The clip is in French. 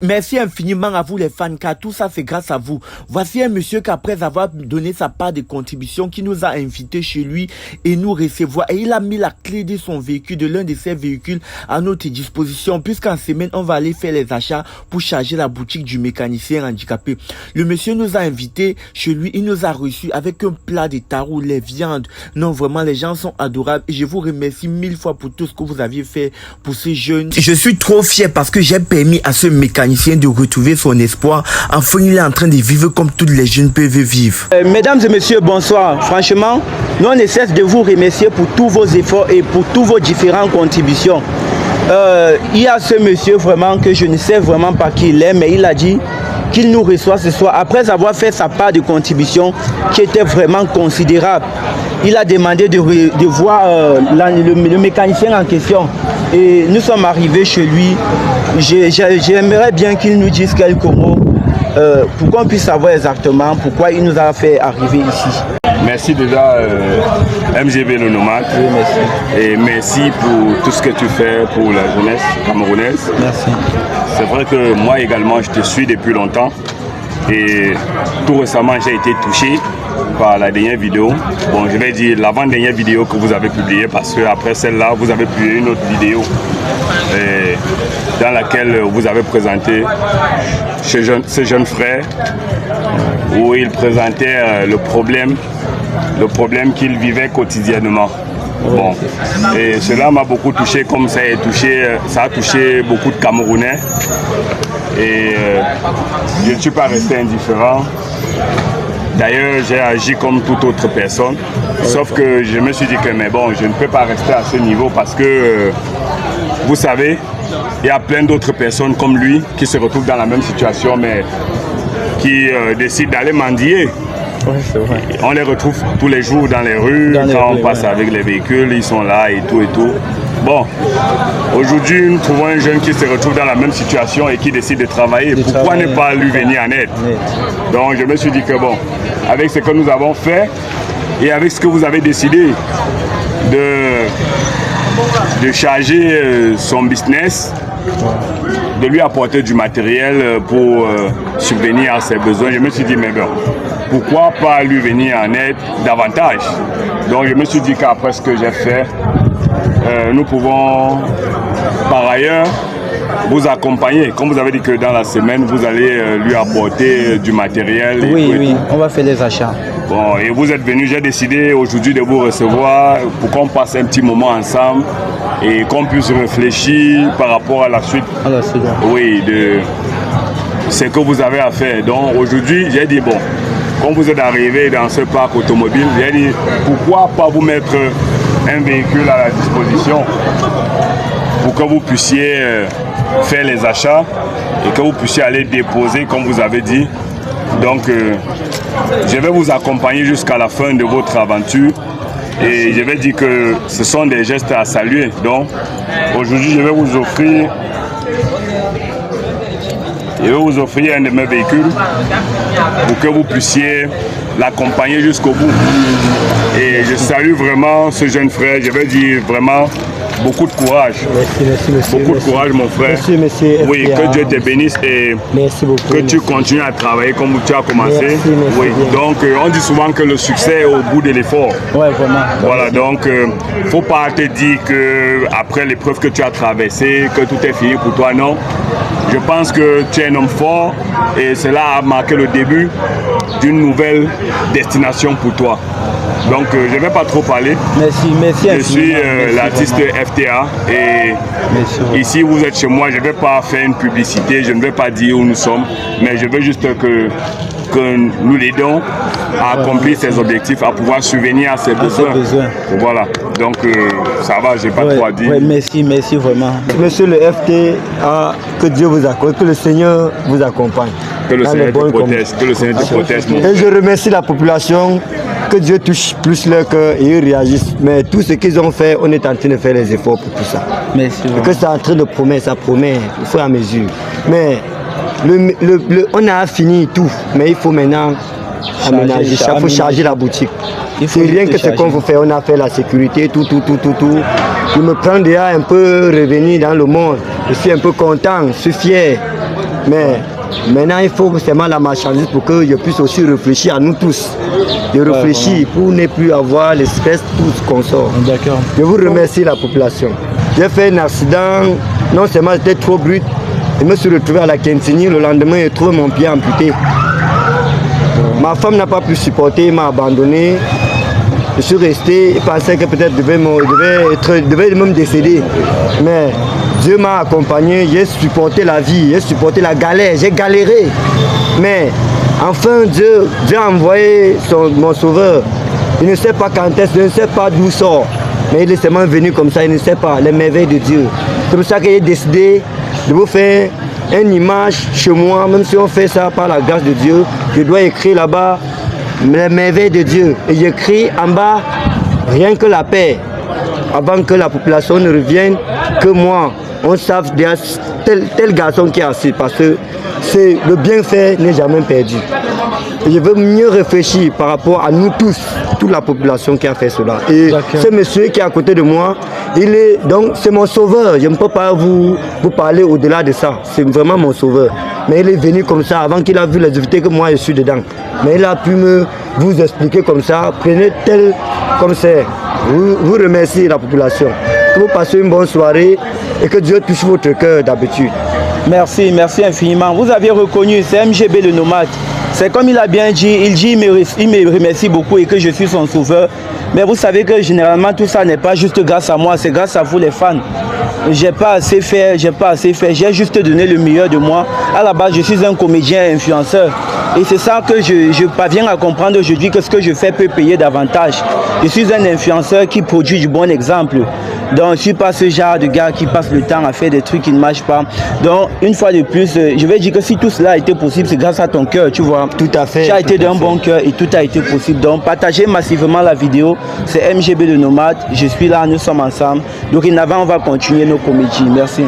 Merci infiniment à vous les fans, car tout ça c'est grâce à vous. Voici un monsieur qu'après avoir donné sa part de contribution, qui nous a invités chez lui et nous recevoir. Et il a mis la clé de son véhicule, de l'un de ses véhicules à notre disposition, puisqu'en semaine on va aller faire les achats pour charger la boutique du mécanicien handicapé. Le monsieur nous a invités chez lui, il nous a reçus avec un plat de tarou, les viandes. Non, vraiment les gens sont adorables et je vous remercie 1000 fois pour tout ce que vous aviez fait pour ces jeunes. Je suis trop fier parce que j'ai permis à ce mécanicien de retrouver son espoir. Enfin, il est en train de vivre comme tous les jeunes peuvent vivre. Mesdames et messieurs, bonsoir. Franchement, nous on ne cesse de vous remercier pour tous vos efforts et pour tous vos différentes contributions. Il y a ce monsieur vraiment que je ne sais vraiment pas qui il est, mais il a dit qu'il nous reçoit ce soir après avoir fait sa part de contribution qui était vraiment considérable. Il a demandé de voir le mécanicien en question et nous sommes arrivés chez lui. J'aimerais bien qu'il nous dise quelques mots pour qu'on puisse savoir exactement pourquoi il nous a fait arriver ici. Merci déjà MGB Le Nomade. Oui, merci. Et merci pour tout ce que tu fais pour la jeunesse camerounaise. Merci. C'est vrai que moi également je te suis depuis longtemps et tout récemment j'ai été touché par la dernière vidéo. Bon, je vais dire l'avant-dernière vidéo que vous avez publiée parce que après celle-là vous avez publié une autre vidéo dans laquelle vous avez présenté ce jeune frère où il présentait le problème qu'il vivait quotidiennement. Bon, et cela m'a beaucoup touché, comme ça a touché beaucoup de Camerounais. Et je ne suis pas resté indifférent. D'ailleurs, j'ai agi comme toute autre personne. Sauf que je me suis dit que mais bon, je ne peux pas rester à ce niveau parce que vous savez, il y a plein d'autres personnes comme lui qui se retrouvent dans la même situation, mais qui décident d'aller mendier. Oui, c'est vrai. On les retrouve tous les jours dans les rues, quand on passe avec les véhicules, ils sont là et tout et tout. Bon, aujourd'hui, nous trouvons un jeune qui se retrouve dans la même situation et qui décide de travailler. Pourquoi ne pas lui venir en aide? Donc je me suis dit que bon, avec ce que nous avons fait et avec ce que vous avez décidé de charger son business, de lui apporter du matériel pour subvenir à ses besoins, je me suis dit mais bon, pourquoi pas lui venir en aide davantage? Donc je me suis dit qu'après ce que j'ai fait, nous pouvons par ailleurs vous accompagner. Comme vous avez dit que dans la semaine, vous allez lui apporter du matériel. Oui, on va faire les achats. Bon, et vous êtes venu, j'ai décidé aujourd'hui de vous recevoir pour qu'on passe un petit moment ensemble et qu'on puisse réfléchir par rapport à la suite. Oui, de ce que vous avez à faire. Donc aujourd'hui, j'ai dit bon, quand vous êtes arrivé dans ce parc automobile, j'ai dit pourquoi pas vous mettre un véhicule à la disposition pour que vous puissiez faire les achats et que vous puissiez aller déposer comme vous avez dit. Donc je vais vous accompagner jusqu'à la fin de votre aventure et je vais dire que ce sont des gestes à saluer. Donc aujourd'hui je vais vous offrir un de mes véhicules pour que vous puissiez l'accompagner jusqu'au bout. Et je salue vraiment ce jeune frère, je vais dire vraiment beaucoup de courage. Merci, beaucoup de courage mon frère. Merci, oui, que Dieu te bénisse et que tu continues à travailler comme tu as commencé. Merci, oui. Donc on dit souvent que le succès est au bout de l'effort. Ouais, vraiment. Voilà, donc il ne faut pas te dire qu'après l'épreuve que tu as traversée, que tout est fini pour toi, non. Je pense que tu es un homme fort et cela a marqué le début d'une nouvelle destination pour toi. Donc je ne vais pas trop parler. Merci. Je suis l'artiste FTA et ici vous êtes chez moi. Je ne vais pas faire une publicité, je ne vais pas dire où nous sommes, mais je veux juste que nous l'aidons à accomplir ses objectifs, à pouvoir subvenir à ses besoins. Voilà, donc ça va, je n'ai pas trop à dire. Oui, merci vraiment. Monsieur le FTA, que Dieu vous accorde, que le Seigneur vous accompagne. Que le Seigneur te protège, que le Seigneur te protège. Et je remercie la population, que Dieu touche plus leur cœur et ils réagissent. Mais tout ce qu'ils ont fait, on est en train de faire les efforts pour tout ça. Merci. Et que c'est en train de promettre, ça promet, il faut à mesure. Mais on a fini tout, mais il faut maintenant aménager, il faut charger la boutique. C'est rien que ce qu'on veut faire, on a fait la sécurité, tout. Je me prends déjà un peu revenu dans le monde, je suis un peu content, je suis fier. Mais maintenant, il faut seulement la marchandise pour que je puisse aussi réfléchir à nous tous. De réfléchir pour ne plus avoir le stress, tout ce qu'on sort. D'accord. Je vous remercie la population. J'ai fait un accident, non seulement j'étais trop brut, je me suis retrouvé à la Quintigny, le lendemain j'ai trouvé mon pied amputé. Ma femme n'a pas pu supporter, elle m'a abandonné. Je suis resté, je pensais que peut-être je devais même décéder. Mais Dieu m'a accompagné, j'ai supporté la vie, j'ai supporté la galère, j'ai galéré. Mais enfin Dieu a envoyé mon sauveur. Il ne sait pas quand est-ce, il ne sait pas d'où sort. Mais il est seulement venu comme ça, il ne sait pas les merveilles de Dieu. C'est pour ça que j'ai décidé de vous faire une image chez moi, même si on fait ça par la grâce de Dieu. Je dois écrire là-bas les merveilles de Dieu. Et j'écris en bas rien que la paix. Avant que la population ne revienne, que moi, on sache tel garçon qui est assis. Parce que c'est le bienfait n'est jamais perdu. Et je veux mieux réfléchir par rapport à nous tous, toute la population qui a fait cela. Et ce monsieur qui est à côté de moi, c'est mon sauveur. Je ne peux pas vous parler au-delà de ça. C'est vraiment mon sauveur. Mais il est venu comme ça avant qu'il a vu les difficultés que moi je suis dedans. Mais il a pu vous expliquer comme ça. Prenez tel comme c'est. Vous remerciez la population. Que vous passez une bonne soirée et que Dieu touche votre cœur d'habitude. Merci, merci infiniment. Vous avez reconnu, c'est MGB le nomade. C'est comme il a bien dit, il me remercie beaucoup et que je suis son sauveur. Mais vous savez que généralement tout ça n'est pas juste grâce à moi, c'est grâce à vous les fans. J'ai pas assez fait, j'ai juste donné le meilleur de moi. À la base, je suis un comédien influenceur. Et c'est ça que je parviens à comprendre aujourd'hui que ce que je fais peut payer davantage. Je suis un influenceur qui produit du bon exemple. Donc je ne suis pas ce genre de gars qui passe le temps à faire des trucs qui ne marchent pas. Donc une fois de plus, je vais dire que si tout cela a été possible, c'est grâce à ton cœur, tu vois. Tout à fait. Tu as été d'un bon cœur et tout a été possible. Donc partagez massivement la vidéo. C'est MGB le nomade. Je suis là, nous sommes ensemble. Donc on va continuer nos comédies. Merci.